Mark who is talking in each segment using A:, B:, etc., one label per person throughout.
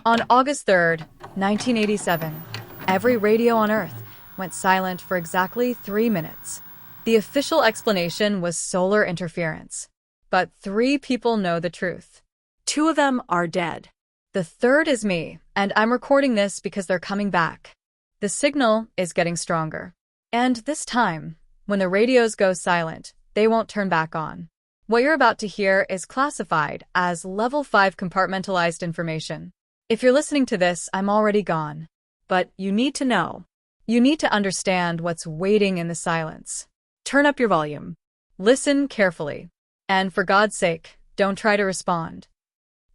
A: On August 3rd, 1987, every radio on Earth went silent for exactly 3 minutes. The official explanation was solar interference. But 3 people know the truth. 2 of them are dead. The third is me, and I'm recording this because they're coming back. The signal is getting stronger. And this time, when the radios go silent, they won't turn back on. What you're about to hear is classified as Level 5 compartmentalized information. If you're listening to this, I'm already gone. But you need to know. You need to understand what's waiting in the silence. Turn up your volume. Listen carefully. And for God's sake, don't try to respond.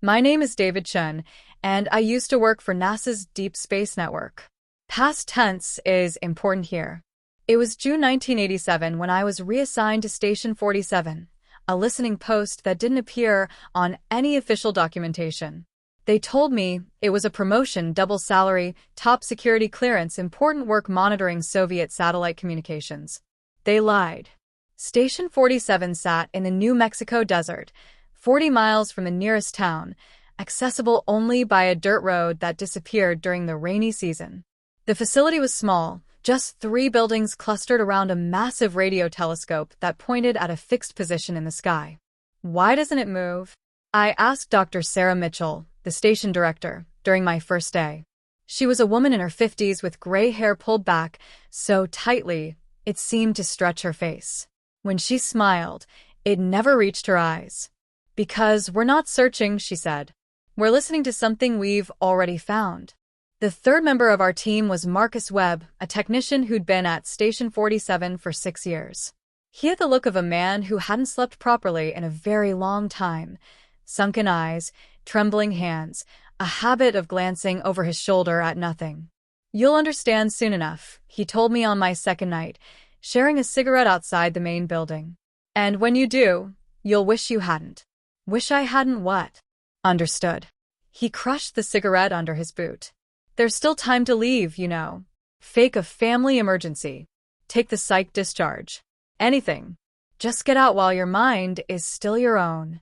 A: My name is Chen, and I used to work for NASA's Deep Space Network. Past tense is important here. It was June 1987 when I was reassigned to Station 47, a listening post that didn't appear on any official documentation. They told me it was a promotion, double salary, top security clearance, important work monitoring Soviet satellite communications. They lied. Station 47 sat in the New Mexico desert, 40 miles from the nearest town, accessible only by a dirt road that disappeared during the rainy season. The facility was small, just 3 buildings clustered around a massive radio telescope that pointed at a fixed position in the sky. Why doesn't it move? I asked Dr. Sarah Mitchell, the station director, during my first day. She was a woman in her 50s with gray hair pulled back so tightly it seemed to stretch her face. When she smiled, it never reached her eyes. Because we're not searching, she said. We're listening to something we've already found. The third member of our team was Marcus Webb, a technician who'd been at Station 47 for 6 years. He had the look of a man who hadn't slept properly in a very long time. Sunken eyes, trembling hands, a habit of glancing over his shoulder at nothing. You'll understand soon enough, he told me on my second night, sharing a cigarette outside the main building. And when you do, you'll wish you hadn't. Wish I hadn't what? Understood. He crushed the cigarette under his boot. There's still time to leave, you know. Fake a family emergency. Take the psych discharge. Anything. Just get out while your mind is still your own.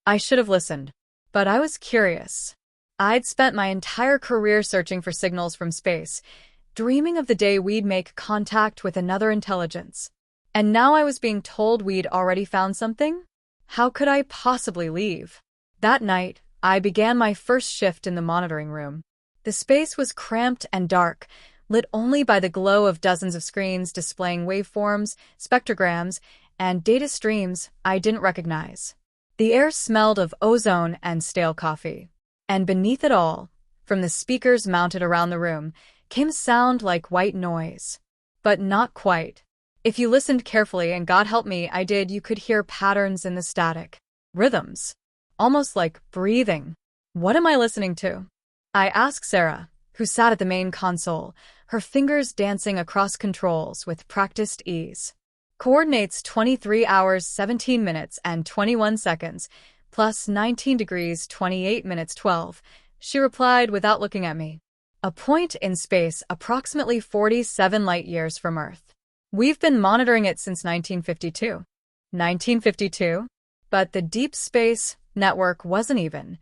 A: I should have listened. But I was curious. I'd spent my entire career searching for signals from space, dreaming of the day we'd make contact with another intelligence. And now I was being told we'd already found something? How could I possibly leave? That night, I began my first shift in the monitoring room. The space was cramped and dark, lit only by the glow of dozens of screens displaying waveforms, spectrograms, and data streams I didn't recognize. The air smelled of ozone and stale coffee. And beneath it all, from the speakers mounted around the room, came sound like white noise. But not quite. If you listened carefully, and God help me, I did, you could hear patterns in the static. Rhythms. Almost like breathing. What am I listening to? I asked Sarah, who sat at the main console, her fingers dancing across controls with practiced ease. Coordinates 23 hours 17 minutes and 21 seconds, plus 19 degrees 28 minutes 12, she replied without looking at me. A point in space approximately 47 light-years from Earth. We've been monitoring it since 1952. 1952? But the Deep Space Network wasn't even.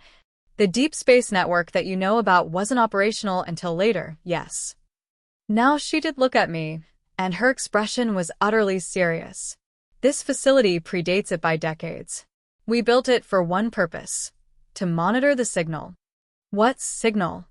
A: The Deep Space Network that you know about wasn't operational until later, yes. Now she did look at me, and her expression was utterly serious. This facility predates it by decades. We built it for one purpose: to monitor the signal. What signal?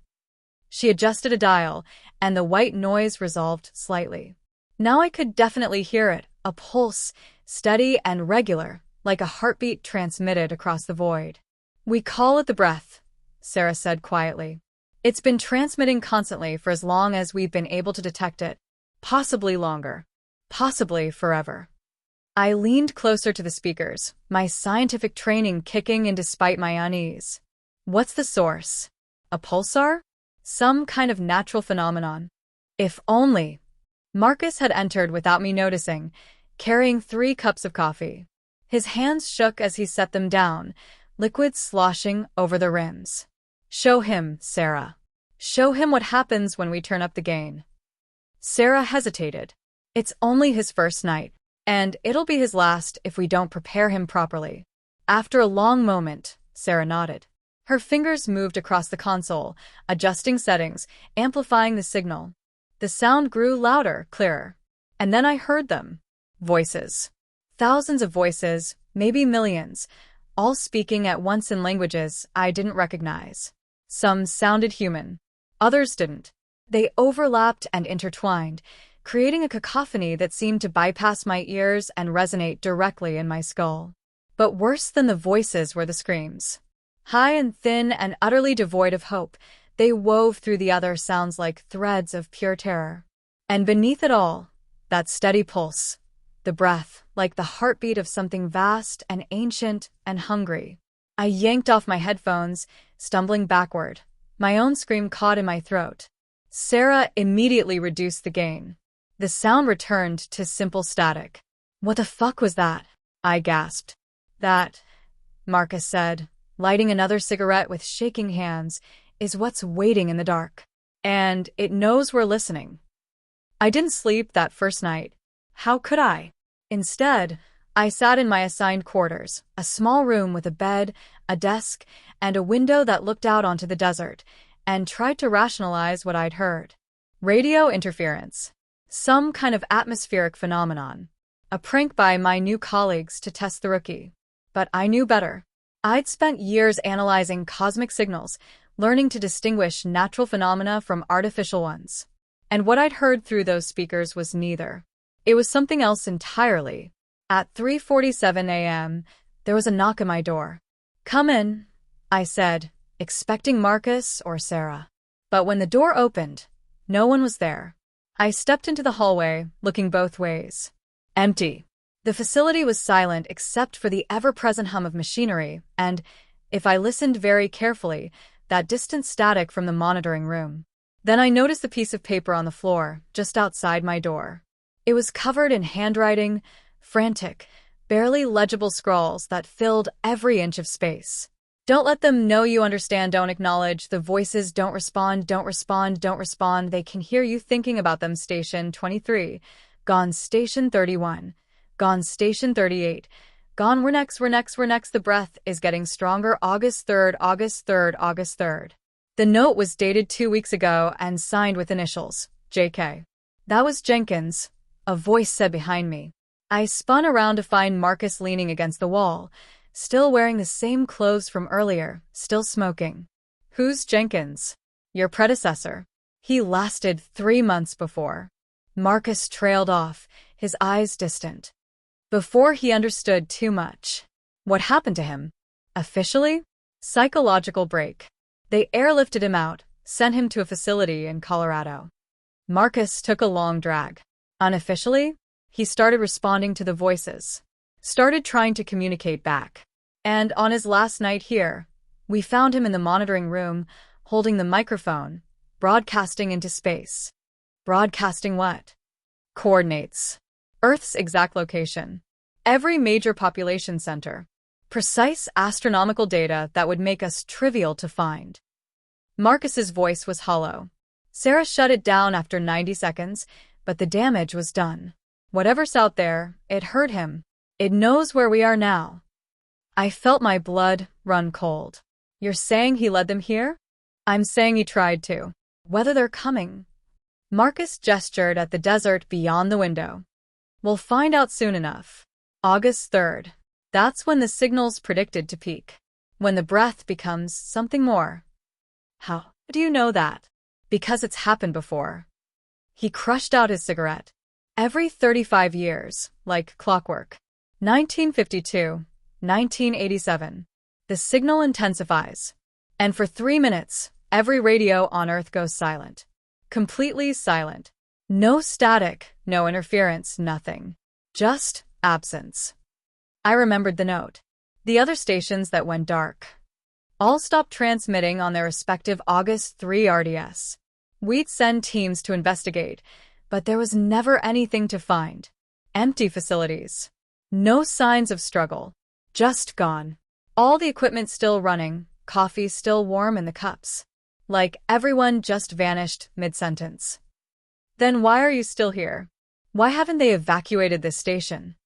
A: She adjusted a dial, and the white noise resolved slightly. Now I could definitely hear it, a pulse, steady and regular, like a heartbeat transmitted across the void. We call it the breath, Sarah said quietly. It's been transmitting constantly for as long as we've been able to detect it. Possibly longer. Possibly forever. I leaned closer to the speakers, my scientific training kicking in despite my unease. What's the source? A pulsar? Some kind of natural phenomenon? If only. Marcus had entered without me noticing, carrying 3 cups of coffee. His hands shook as he set them down, liquid sloshing over the rims. Show him, Sarah. Show him what happens when we turn up the gain. Sarah hesitated. It's only his first night, and it'll be his last if we don't prepare him properly. After a long moment, Sarah nodded. Her fingers moved across the console, adjusting settings, amplifying the signal. The sound grew louder, clearer. And then I heard them. Voices. Thousands of voices, maybe millions, all speaking at once in languages I didn't recognize. Some sounded human. Others didn't. They overlapped and intertwined, creating a cacophony that seemed to bypass my ears and resonate directly in my skull. But worse than the voices were the screams. High and thin and utterly devoid of hope, they wove through the other sounds like threads of pure terror. And beneath it all, that steady pulse, the breath, like the heartbeat of something vast and ancient and hungry. I yanked off my headphones, stumbling backward, my own scream caught in my throat. Sarah immediately reduced the gain. The sound returned to simple static. "What the fuck was that?" I gasped. "That," Marcus said, lighting another cigarette with shaking hands, "is what's waiting in the dark. And it knows we're listening." I didn't sleep that first night. How could I? Instead, I sat in my assigned quarters, a small room with a bed, a desk, and a window that looked out onto the desert, and tried to rationalize what I'd heard. Radio interference. Some kind of atmospheric phenomenon. A prank by my new colleagues to test the rookie. But I knew better. I'd spent years analyzing cosmic signals, learning to distinguish natural phenomena from artificial ones. And what I'd heard through those speakers was neither. It was something else entirely. At 3:47 a.m., there was a knock at my door. "Come in," I said, expecting Marcus or Sarah. But when the door opened, no one was there. I stepped into the hallway, looking both ways. Empty. The facility was silent except for the ever-present hum of machinery and, if I listened very carefully, that distant static from the monitoring room. Then I noticed the piece of paper on the floor, just outside my door. It was covered in handwriting, frantic, barely legible scrawls that filled every inch of space. "Don't let them know you understand, don't acknowledge, the voices don't respond, don't respond, don't respond, they can hear you thinking about them, station 23, gone station 31, gone station 38, gone we're next, the breath is getting stronger, August 3rd, August 3rd, August 3rd. The note was dated 2 weeks ago and signed with initials, JK. "That was Jenkins," a voice said behind me. I spun around to find Marcus leaning against the wall, still wearing the same clothes from earlier, still smoking. "Who's Jenkins?" "Your predecessor. He lasted 3 months before." Marcus trailed off, his eyes distant. Before he understood too much. What happened to him? Officially? Psychological break. They airlifted him out, sent him to a facility in Colorado. Marcus took a long drag. Unofficially, he started responding to the voices. Started trying to communicate back. And on his last night here, we found him in the monitoring room, holding the microphone, broadcasting into space. Broadcasting what? Coordinates. Earth's exact location. Every major population center. Precise astronomical data that would make us trivial to find. Marcus's voice was hollow. Sarah shut it down after 90 seconds, but the damage was done. Whatever's out there, it heard him. It knows where we are now. I felt my blood run cold. You're saying he led them here? I'm saying he tried to. Whether they're coming. Marcus gestured at the desert beyond the window. We'll find out soon enough. August 3rd. That's when the signal's predicted to peak. When the breath becomes something more. How do you know that? Because it's happened before. He crushed out his cigarette. Every 35 years, like clockwork. 1952, 1987. The signal intensifies. And for 3 minutes, every radio on Earth goes silent. Completely silent. No static, no interference, nothing. Just absence. I remembered the note. The other stations that went dark. All stopped transmitting on their respective August 3 RDS. We'd send teams to investigate, but there was never anything to find. Empty facilities. No signs of struggle. Just gone. All the equipment still running, coffee still warm in the cups. Like everyone just vanished mid-sentence. Then why are you still here? Why haven't they evacuated this station?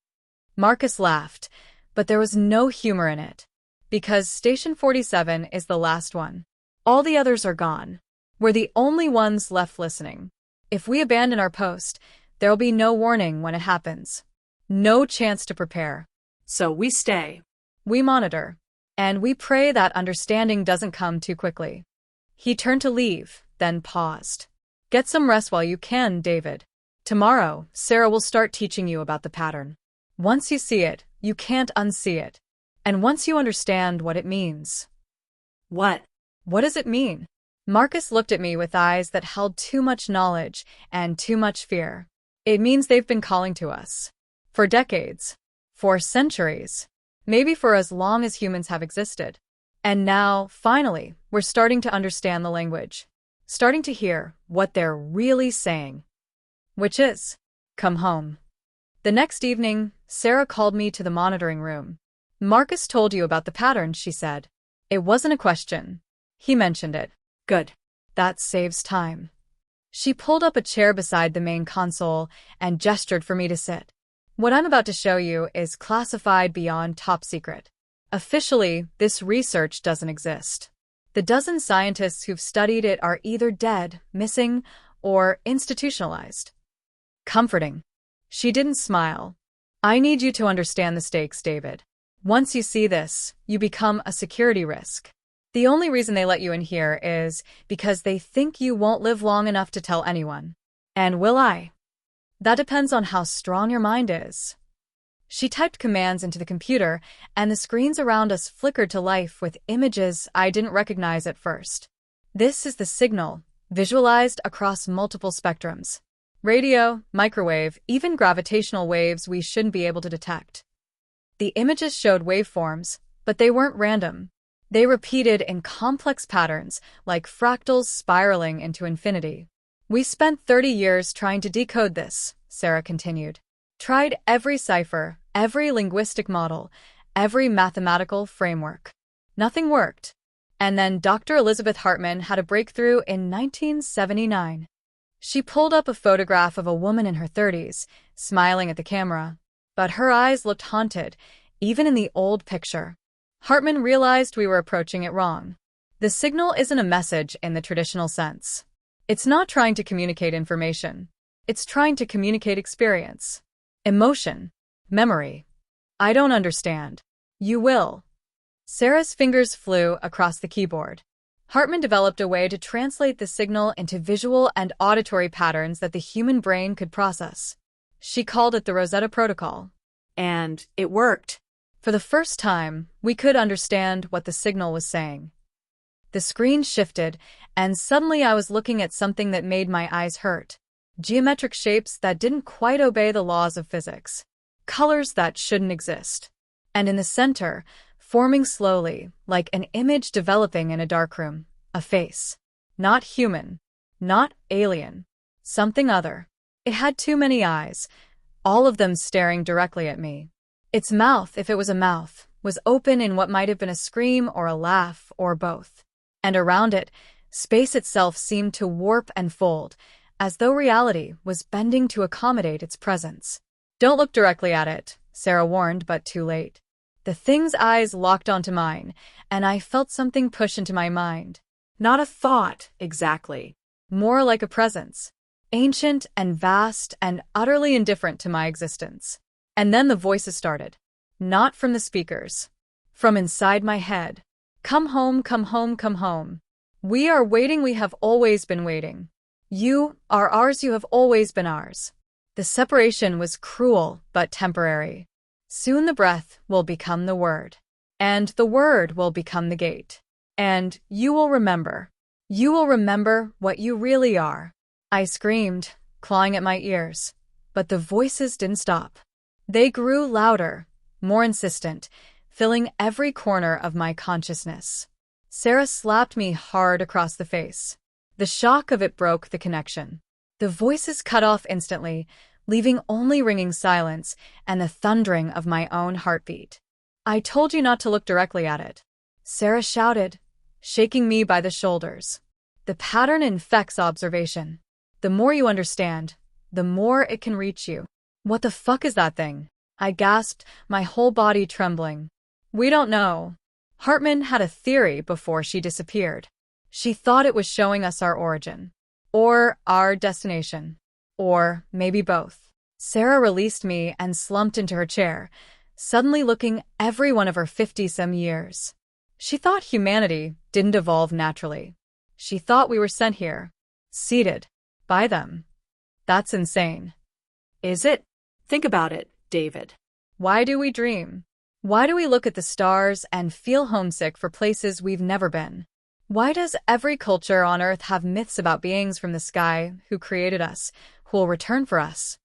A: Marcus laughed, but there was no humor in it. Because Station 47 is the last one. All the others are gone. We're the only ones left listening. If we abandon our post, there'll be no warning when it happens. No chance to prepare.
B: So we stay.
A: We monitor. And we pray that understanding doesn't come too quickly. He turned to leave, then paused. Get some rest while you can, David. Tomorrow, Sarah will start teaching you about the pattern. Once you see it, you can't unsee it. And once you understand what it means.
B: What?
A: What does it mean? Marcus looked at me with eyes that held too much knowledge and too much fear. It means they've been calling to us. For decades. For centuries. Maybe for as long as humans have existed. And now, finally, we're starting to understand the language. Starting to hear what they're really saying. Which is, come home. The next evening, Sarah called me to the monitoring room. Marcus told you about the pattern, she said. It wasn't a question. He mentioned it.
B: Good.
A: That saves time. She pulled up a chair beside the main console and gestured for me to sit. What I'm about to show you is classified beyond top secret. Officially, this research doesn't exist. The dozen scientists who've studied it are either dead, missing, or institutionalized. Comforting. She didn't smile. I need you to understand the stakes, David. Once you see this, you become a security risk. The only reason they let you in here is because they think you won't live long enough to tell anyone. And will I? That depends on how strong your mind is. She typed commands into the computer, and the screens around us flickered to life with images I didn't recognize at first. This is the signal, visualized across multiple spectrums. Radio, microwave, even gravitational waves we shouldn't be able to detect. The images showed waveforms, but they weren't random. They repeated in complex patterns, like fractals spiraling into infinity. We spent 30 years trying to decode this, Sarah continued. Tried every cipher, every linguistic model, every mathematical framework. Nothing worked. And then Dr. Elizabeth Hartman had a breakthrough in 1979. She pulled up a photograph of a woman in her 30s, smiling at the camera. But her eyes looked haunted, even in the old picture. Hartman realized we were approaching it wrong. The signal isn't a message in the traditional sense. It's not trying to communicate information. It's trying to communicate experience. Emotion. Memory. I don't understand. You will. Sarah's fingers flew across the keyboard. Hartman developed a way to translate the signal into visual and auditory patterns that the human brain could process. She called it the Rosetta Protocol.
B: And it worked.
A: For the first time, we could understand what the signal was saying. The screen shifted, and suddenly I was looking at something that made my eyes hurt. Geometric shapes that didn't quite obey the laws of physics. Colors that shouldn't exist. And in the center, forming slowly, like an image developing in a darkroom, a face. Not human. Not alien. Something other. It had too many eyes, all of them staring directly at me. Its mouth, if it was a mouth, was open in what might have been a scream or a laugh or both. And around it, space itself seemed to warp and fold, as though reality was bending to accommodate its presence. Don't look directly at it, Sarah warned, but too late. The thing's eyes locked onto mine, and I felt something push into my mind.
B: Not a thought, exactly.
A: More like a presence. Ancient and vast and utterly indifferent to my existence. And then the voices started. Not from the speakers. From inside my head. Come home, come home, come home. We are waiting, we have always been waiting. You are ours, you have always been ours. The separation was cruel but temporary. Soon the breath will become the word. And the word will become the gate. And you will remember. You will remember what you really are. I screamed, clawing at my ears. But the voices didn't stop. They grew louder, more insistent, filling every corner of my consciousness. Sarah slapped me hard across the face. The shock of it broke the connection. The voices cut off instantly, leaving only ringing silence and the thundering of my own heartbeat. I told you not to look directly at it. Sarah shouted, shaking me by the shoulders. The pattern infects observation. The more you understand, the more it can reach you. What the fuck is that thing? I gasped, my whole body trembling. We don't know. Hartman had a theory before she disappeared. She thought it was showing us our origin. Or our destination. Or maybe both. Sarah released me and slumped into her chair, suddenly looking every one of her 50-some years. She thought humanity didn't evolve naturally. She thought we were sent here, seeded, by them. That's insane.
B: Is it? Think about it, David.
A: Why do we dream? Why do we look at the stars and feel homesick for places we've never been? Why does every culture on Earth have myths about beings from the sky who created us, who will return for us?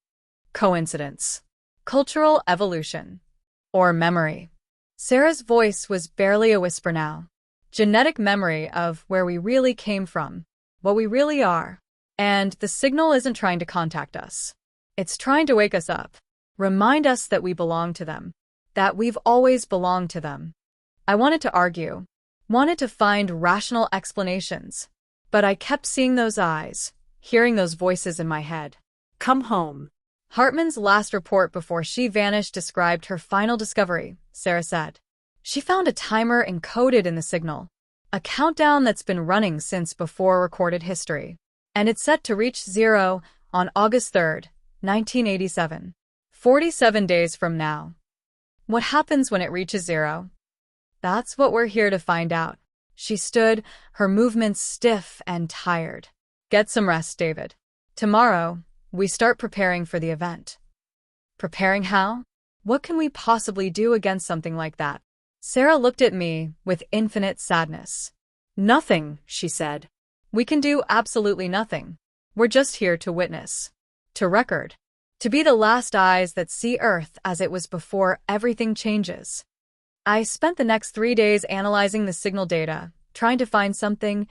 A: Coincidence? Cultural evolution? Or memory? Sarah's voice was barely a whisper now. Genetic memory of where we really came from, what we really are. And the signal isn't trying to contact us. It's trying to wake us up, remind us that we belong to them, that we've always belonged to them. I wanted to argue, wanted to find rational explanations, but I kept seeing those eyes, hearing those voices in my head.
B: Come home.
A: Hartman's last report before she vanished described her final discovery, Sarah said. She found a timer encoded in the signal, a countdown that's been running since before recorded history, and it's set to reach 0 on August 3rd, 1987, 47 days from now. What happens when it reaches 0? That's what we're here to find out. She stood, her movements stiff and tired. Get some rest, David. Tomorrow, we start preparing for the event. Preparing how? What can we possibly do against something like that? Sarah looked at me with infinite sadness. Nothing, she said. We can do absolutely nothing. We're just here to witness, to record, to be the last eyes that see Earth as it was before everything changes. I spent the next 3 days analyzing the signal data, trying to find something,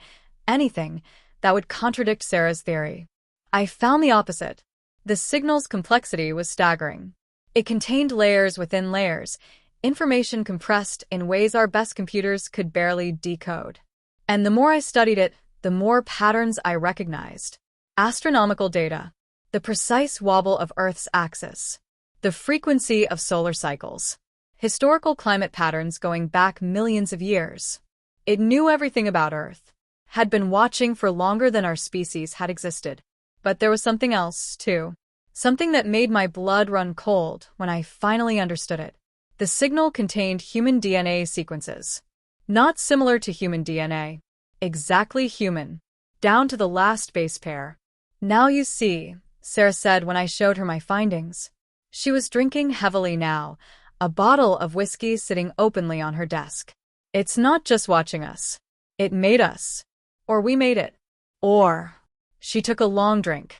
A: anything, that would contradict Sarah's theory. I found the opposite. The signal's complexity was staggering. It contained layers within layers, information compressed in ways our best computers could barely decode. And the more I studied it, the more patterns I recognized. Astronomical data, the precise wobble of Earth's axis, the frequency of solar cycles, historical climate patterns going back millions of years. It knew everything about Earth, had been watching for longer than our species had existed. But there was something else, too. Something that made my blood run cold when I finally understood it. The signal contained human DNA sequences. Not similar to human DNA. Exactly human. Down to the last base pair. Now you see, Sarah said when I showed her my findings. She was drinking heavily now, a bottle of whiskey sitting openly on her desk. It's not just watching us. It made us. Or we made it. Or... She took a long drink.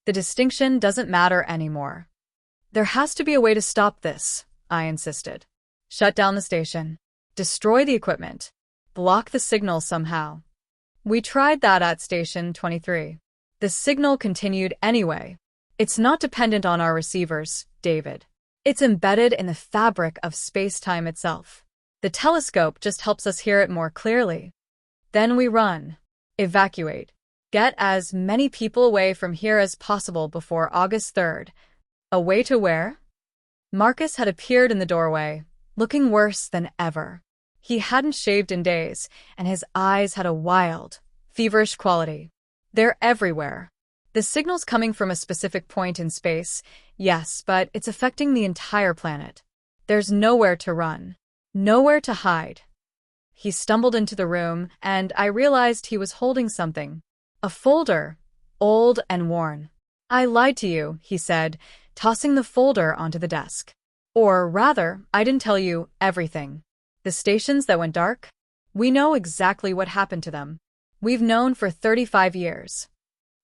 A: The distinction doesn't matter anymore. There has to be a way to stop this, I insisted. Shut down the station. Destroy the equipment. Block the signal somehow. We tried that at Station 23. The signal continued anyway. It's not dependent on our receivers, David. It's embedded in the fabric of space-time itself. The telescope just helps us hear it more clearly. Then we run. Evacuate. Get as many people away from here as possible before August 3rd. Away to where? Marcus had appeared in the doorway, looking worse than ever. He hadn't shaved in days, and his eyes had a wild, feverish quality. They're everywhere. The signal's coming from a specific point in space, yes, but it's affecting the entire planet. There's nowhere to run, nowhere to hide. He stumbled into the room, and I realized he was holding something. A folder, old and worn. I lied to you, he said, tossing the folder onto the desk. Or rather, I didn't tell you everything. The stations that went dark? We know exactly what happened to them. We've known for 35 years.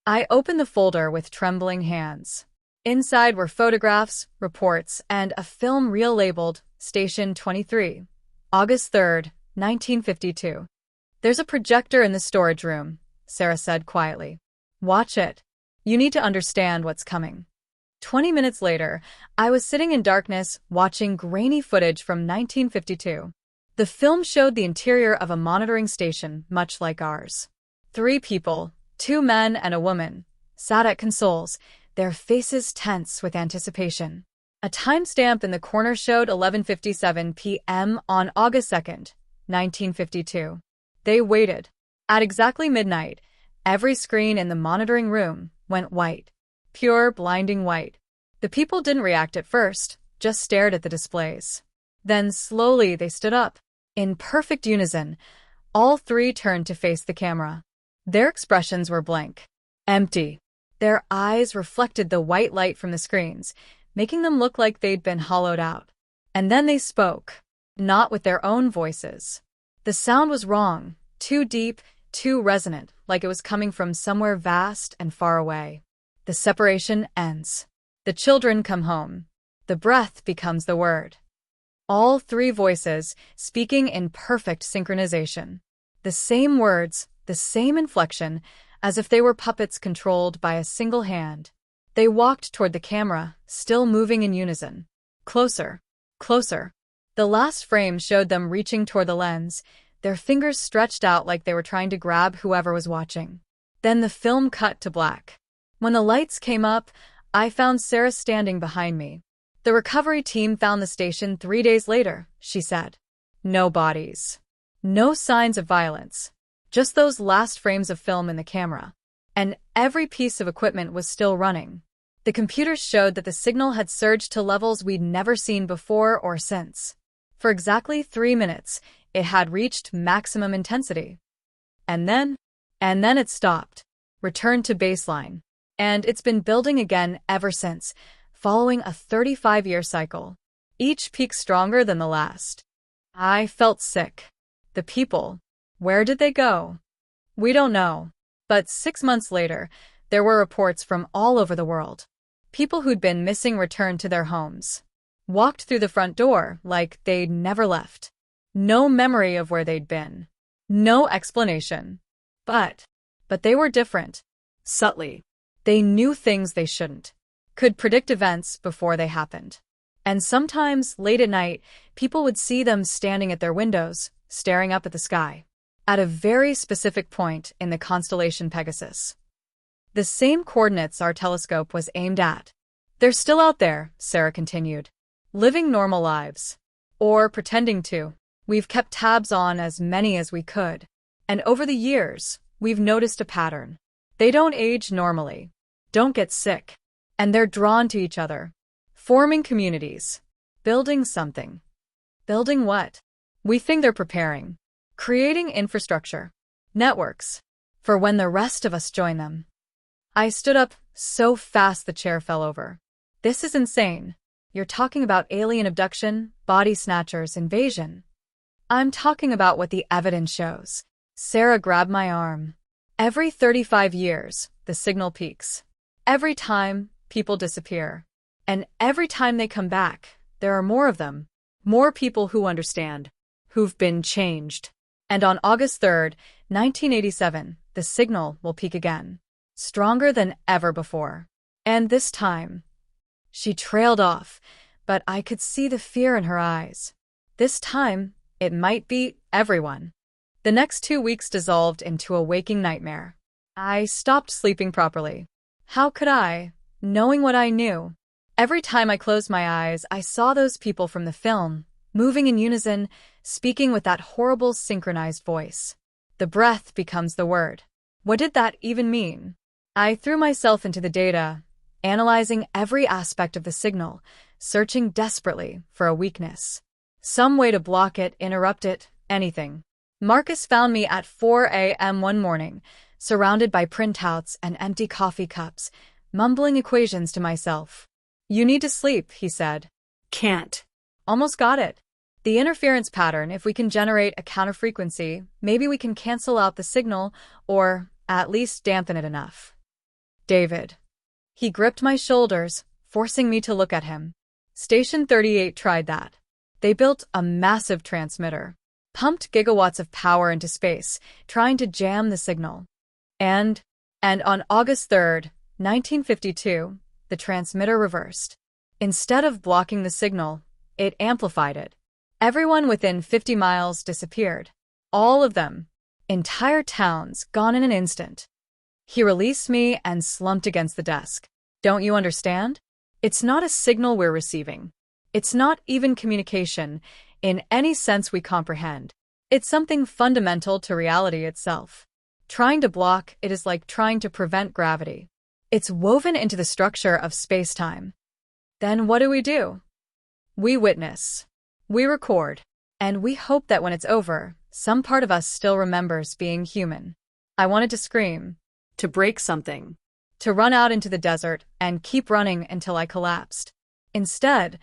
A: I opened the folder with trembling hands. Inside were photographs, reports, and a film reel labeled Station 23, August 3rd, 1952. There's a projector in the storage room, Sarah said quietly. Watch it. You need to understand what's coming. 20 minutes later, I was sitting in darkness watching grainy footage from 1952. The film showed the interior of a monitoring station much like ours. 3 people, 2 men and a woman, sat at consoles, their faces tense with anticipation. A timestamp in the corner showed 11:57 p.m. on August 2nd, 1952. They waited. At exactly midnight, every screen in the monitoring room went white. Pure, blinding white. The people didn't react at first, just stared at the displays. Then slowly they stood up. In perfect unison, all three turned to face the camera. Their expressions were blank. Empty. Their eyes reflected the white light from the screens, making them look like they'd been hollowed out. And then they spoke. Not with their own voices. The sound was wrong, too deep, too resonant, like it was coming from somewhere vast and far away. The separation ends. The children come home. The breath becomes the word. All three voices speaking in perfect synchronization. The same words, the same inflection, as if they were puppets controlled by a single hand. They walked toward the camera, still moving in unison. Closer. Closer. The last frame showed them reaching toward the lens, their fingers stretched out like they were trying to grab whoever was watching. Then the film cut to black. When the lights came up, I found Sarah standing behind me. The recovery team found the station 3 days later, she said. No bodies. No signs of violence. Just those last frames of film in the camera. And every piece of equipment was still running. The computers showed that the signal had surged to levels we'd never seen before or since. For exactly 3 minutes, it had reached maximum intensity. And then it stopped, returned to baseline. And it's been building again ever since, following a 35-year cycle. Each peak stronger than the last. I felt sick. The people, where did they go? We don't know. But 6 months later, there were reports from all over the world. People who'd been missing returned to their homes. Walked through the front door like they'd never left. No memory of where they'd been. No explanation. But they were different. Subtly. They knew things they shouldn't. Could predict events before they happened. And sometimes, late at night, people would see them standing at their windows, staring up at the sky. At a very specific point in the constellation Pegasus. The same coordinates our telescope was aimed at. They're still out there, Sarah continued. Living normal lives. Or pretending to. We've kept tabs on as many as we could. And over the years, we've noticed a pattern. They don't age normally. Don't get sick. And they're drawn to each other. Forming communities. Building something. Building what? We think they're preparing. Creating infrastructure. Networks. For when the rest of us join them. I stood up so fast the chair fell over. This is insane. You're talking about alien abduction, body snatchers, invasion. I'm talking about what the evidence shows. Sarah grabbed my arm. Every 35 years, the signal peaks. Every time, people disappear. And every time they come back, there are more of them. More people who understand. Who've been changed. And on August 3rd, 1987, the signal will peak again. Stronger than ever before. And this time, she trailed off, but I could see the fear in her eyes. This time, it might be everyone. The next 2 weeks dissolved into a waking nightmare. I stopped sleeping properly. How could I, knowing what I knew? Every time I closed my eyes, I saw those people from the film, moving in unison, speaking with that horrible synchronized voice. The breath becomes the word. What did that even mean? I threw myself into the data, analyzing every aspect of the signal, searching desperately for a weakness. Some way to block it, interrupt it, anything. Marcus found me at 4 a.m. one morning, surrounded by printouts and empty coffee cups, mumbling equations to myself. You need to sleep, he said.
B: Can't.
A: Almost got it. The interference pattern, if we can generate a counterfrequency, maybe we can cancel out the signal, or at least dampen it enough. David. He gripped my shoulders, forcing me to look at him. Station 38 tried that. They built a massive transmitter, pumped gigawatts of power into space, trying to jam the signal. And on August 3rd, 1952, the transmitter reversed. Instead of blocking the signal, it amplified it. Everyone within 50 miles disappeared. All of them. Entire towns gone in an instant. He released me and slumped against the desk. Don't you understand? It's not a signal we're receiving. It's not even communication, in any sense we comprehend. It's something fundamental to reality itself. Trying to block it is like trying to prevent gravity. It's woven into the structure of space-time. Then what do? We witness. We record. And we hope that when it's over, some part of us still remembers being human. I wanted to scream,
B: To break something.
A: to run out into the desert and keep running until I collapsed. Instead,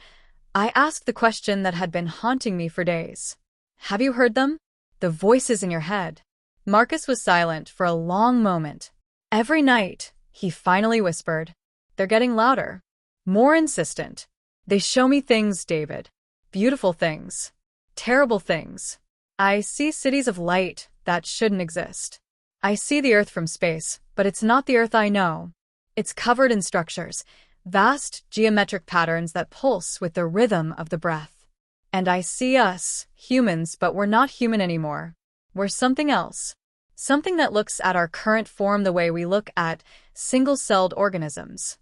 A: I asked the question that had been haunting me for days. Have you heard them? The voices in your head. Marcus was silent for a long moment. Every night, he finally whispered, They're getting louder. More insistent. They show me things, David. Beautiful things. Terrible things. I see cities of light that shouldn't exist. I see the Earth from space, but it's not the Earth I know. It's covered in structures, vast geometric patterns that pulse with the rhythm of the breath. And I see us, humans, but we're not human anymore. We're something else. Something that looks at our current form the way we look at single-celled organisms.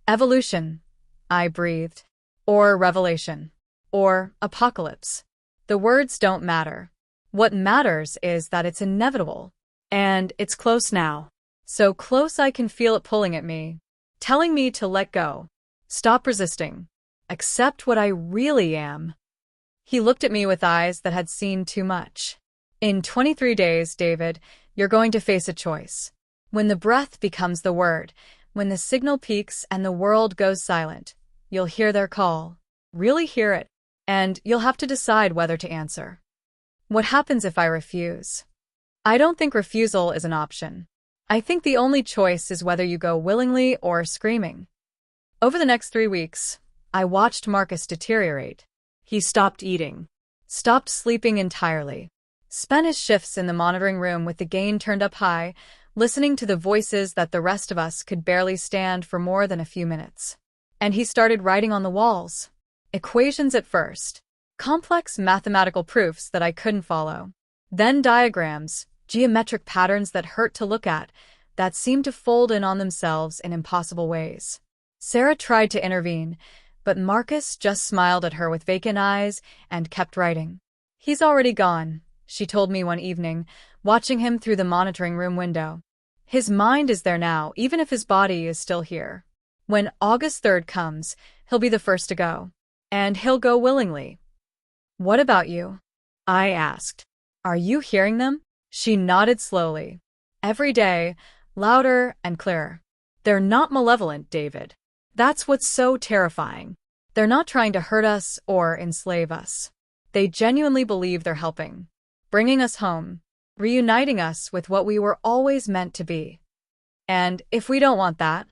A: Evolution, I breathed. Or revelation. Or apocalypse. The words don't matter. What matters is that it's inevitable.
B: And it's close now.
A: So close I can feel it pulling at me, telling me to let go. Stop resisting. Accept what I really am. He looked at me with eyes that had seen too much. In 23 days, David, you're going to face a choice. When the breath becomes the word, when the signal peaks and the world goes silent, you'll hear their call. Really hear it. And you'll have to decide whether to answer. What happens if I refuse? I don't think refusal is an option. I think the only choice is whether you go willingly or screaming. Over the next 3 weeks, I watched Marcus deteriorate.
B: He stopped eating.
A: Stopped sleeping entirely. Spent his shifts in the monitoring room with the gain turned up high, listening to the voices that the rest of us could barely stand for more than a few minutes. And he started writing on the walls. Equations at first. Complex mathematical proofs that I couldn't follow. Then diagrams, geometric patterns that hurt to look at, that seemed to fold in on themselves in impossible ways. Sarah tried to intervene, but Marcus just smiled at her with vacant eyes and kept writing. He's already gone, she told me one evening, watching him through the monitoring room window. His mind is there now, even if his body is still here. When August 3rd comes, he'll be the first to go. And he'll go willingly. What about you? I asked. Are you hearing them? She nodded slowly. Every day, louder and clearer. They're not malevolent, David. That's what's so terrifying. They're not trying to hurt us or enslave us. They genuinely believe they're helping. Bringing us home. Reuniting us with what we were always meant to be. And if we don't want that,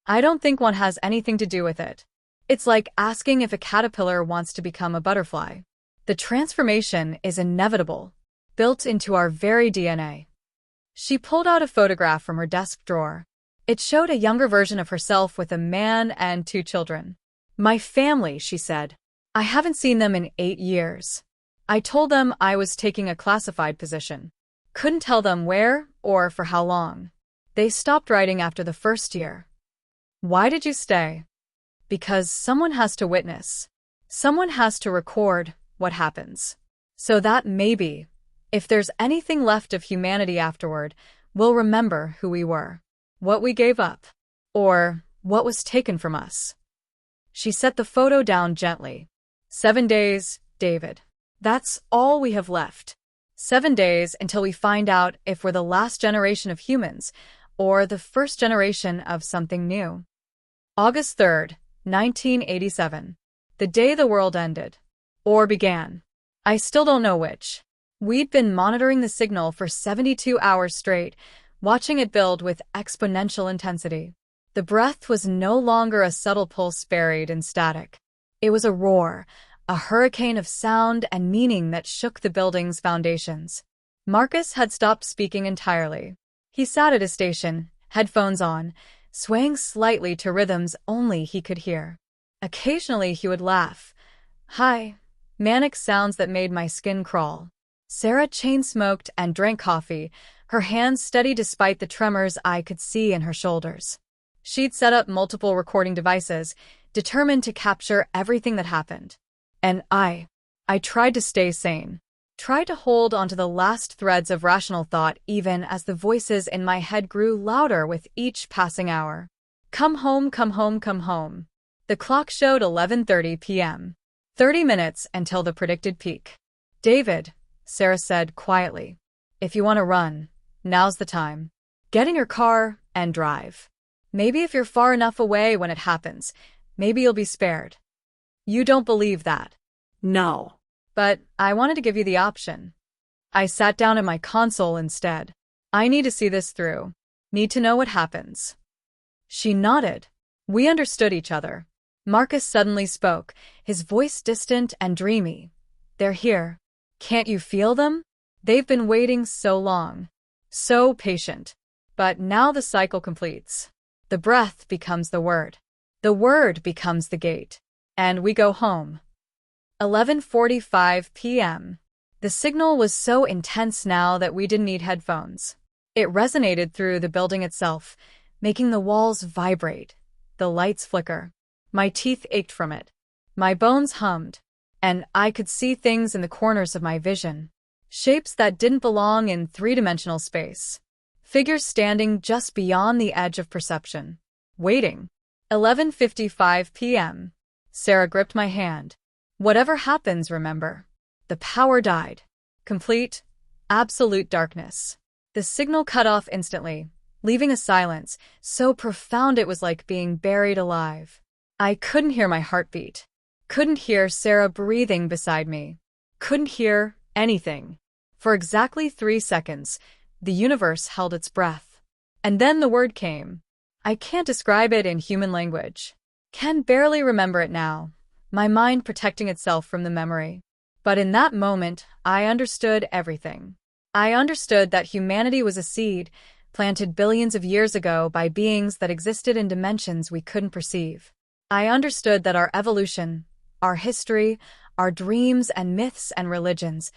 A: I don't think one has anything to do with it. It's like asking if a caterpillar wants to become a butterfly. The transformation is inevitable, built into our very DNA. She pulled out a photograph from her desk drawer. It showed a younger version of herself with a man and 2 children. My family, she said. I haven't seen them in 8 years. I told them I was taking a classified position. Couldn't tell them where or for how long. They stopped writing after the first year. Why did you stay? Because someone has to witness. Someone has to record what happens. So that maybe, if there's anything left of humanity afterward, we'll remember who we were, what we gave up, or what was taken from us. She set the photo down gently. 7 days, David. That's all we have left. 7 days until we find out if we're the last generation of humans or the first generation of something new. August 3rd, 1987. The day the world ended. Or began. I still don't know which. We'd been monitoring the signal for 72 hours straight, watching it build with exponential intensity. The breath was no longer a subtle pulse buried in static. It was a roar, a hurricane of sound and meaning that shook the building's foundations. Marcus had stopped speaking entirely. He sat at his station, headphones on, swaying slightly to rhythms only he could hear. Occasionally he would laugh. Hi. Manic sounds that made my skin crawl. Sarah chain-smoked and drank coffee, her hands steady despite the tremors I could see in her shoulders. She'd set up multiple recording devices, determined to capture everything that happened. And I tried to stay sane. tried to hold onto the last threads of rational thought even as the voices in my head grew louder with each passing hour. Come home, come home, come home. The clock showed 11:30 p.m. 30 minutes until the predicted peak. David, Sarah said quietly, if you want to run, now's the time. Get in your car and drive. Maybe if you're far enough away when it happens, maybe you'll be spared. You don't believe that.
B: No.
A: But I wanted to give you the option. I sat down at my console instead. I need to see this through. Need to know what happens. She nodded. We understood each other. Marcus suddenly spoke, his voice distant and dreamy. They're here. Can't you feel them? They've been waiting so long. So patient. But now the cycle completes. The breath becomes the word. The word becomes the gate. And we go home. 11:45 p.m. The signal was so intense now that we didn't need headphones. It resonated through the building itself, making the walls vibrate, the lights flicker. My teeth ached from it. My bones hummed. And I could see things in the corners of my vision. Shapes that didn't belong in three-dimensional space. Figures standing just beyond the edge of perception. Waiting. 11:55 p.m. Sarah gripped my hand. Whatever happens, remember. The power died. Complete, absolute darkness. The signal cut off instantly, leaving a silence so profound it was like being buried alive. I couldn't hear my heartbeat. Couldn't hear Sarah breathing beside me. Couldn't hear anything. For exactly 3 seconds, the universe held its breath. And then the word came. I can't describe it in human language. Can barely remember it now, my mind protecting itself from the memory. But in that moment, I understood everything. I understood that humanity was a seed, planted billions of years ago by beings that existed in dimensions we couldn't perceive. I understood that our evolution, our history, our dreams and myths and religions,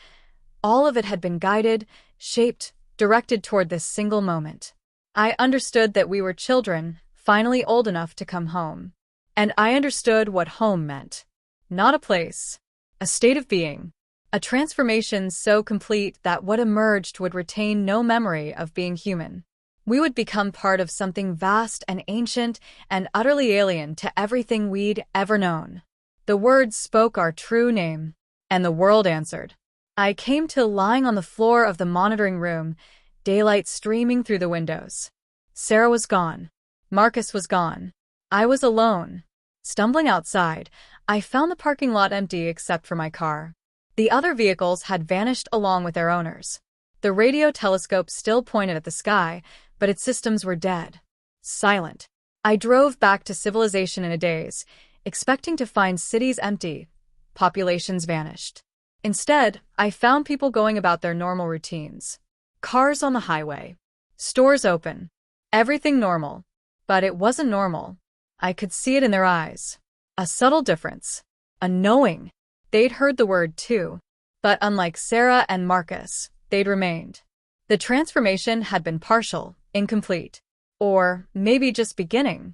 A: all of it had been guided, shaped, directed toward this single moment. I understood that we were children, finally old enough to come home. And I understood what home meant. Not a place. A state of being. A transformation so complete that what emerged would retain no memory of being human. We would become part of something vast and ancient and utterly alien to everything we'd ever known. The words spoke our true name, and the world answered. I came to lying on the floor of the monitoring room, daylight streaming through the windows. Sarah was gone. Marcus was gone. I was alone. Stumbling outside, I found the parking lot empty except for my car. The other vehicles had vanished along with their owners. The radio telescope still pointed at the sky, but its systems were dead. Silent. I drove back to civilization in a daze, expecting to find cities empty, populations vanished. Instead, I found people going about their normal routines. Cars on the highway. Stores open. Everything normal. But it wasn't normal. I could see it in their eyes. A subtle difference. A knowing. They'd heard the word too. But unlike Sarah and Marcus, they'd remained. The transformation had been partial, incomplete. Or maybe just beginning.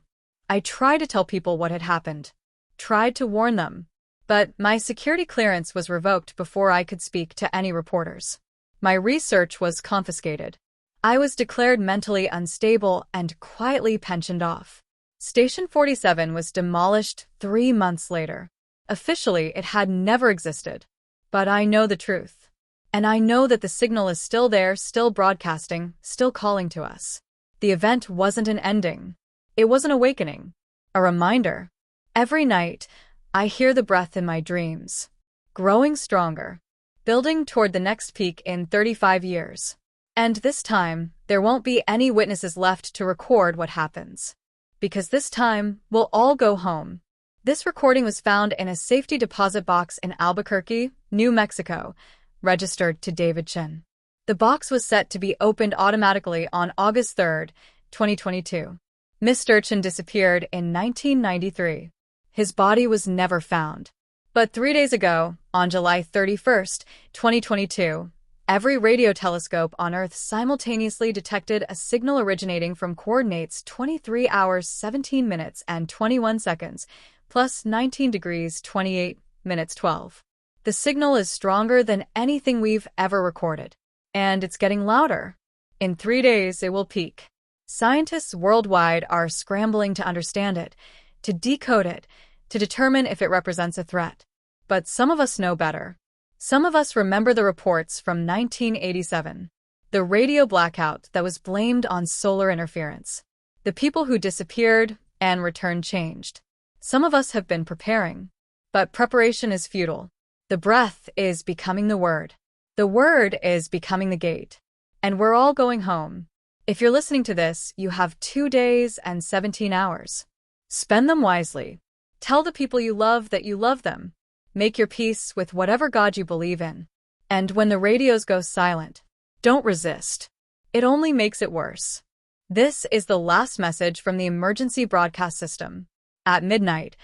A: I tried to tell people what had happened. Tried to warn them. But my security clearance was revoked before I could speak to any reporters. My research was confiscated. I was declared mentally unstable and quietly pensioned off. Station 47 was demolished 3 months later. Officially, it had never existed. But I know the truth. And I know that the signal is still there, still broadcasting, still calling to us. The event wasn't an ending. It was an awakening. A reminder. Every night, I hear the breath in my dreams. Growing stronger. Building toward the next peak in 35 years. And this time, there won't be any witnesses left to record what happens. Because this time, we'll all go home. This recording was found in a safety deposit box in Albuquerque, New Mexico, registered to David Chen. The box was set to be opened automatically on August 3, 2022. Mr. Chen disappeared in 1993. His body was never found. But 3 days ago, on July 31, 2022, every radio telescope on Earth simultaneously detected a signal originating from coordinates 23 hours 17 minutes and 21 seconds, plus 19 degrees 28 minutes 12. The signal is stronger than anything we've ever recorded. And it's getting louder. In 3 days, it will peak. Scientists worldwide are scrambling to understand it, to decode it, to determine if it represents a threat. But some of us know better. Some of us remember the reports from 1987. The radio blackout that was blamed on solar interference. The people who disappeared and returned changed. Some of us have been preparing. But preparation is futile. The breath is becoming the word. The word is becoming the gate. And we're all going home. If you're listening to this, you have 2 days and 17 hours. Spend them wisely. Tell the people you love that you love them. Make your peace with whatever God you believe in. And when the radios go silent, don't resist. It only makes it worse. This is the last message from the emergency broadcast system. At midnight,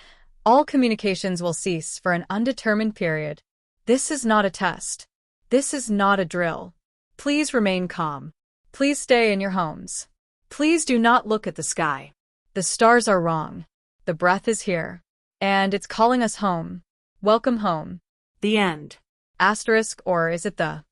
A: all communications will cease for an undetermined period. This is not a test. This is not a drill. Please remain calm. Please stay in your homes.
B: Please do not look at the sky.
A: The stars are wrong. The breath is here. And it's calling us home. Welcome home.
B: The end.
A: Asterisk, or is it the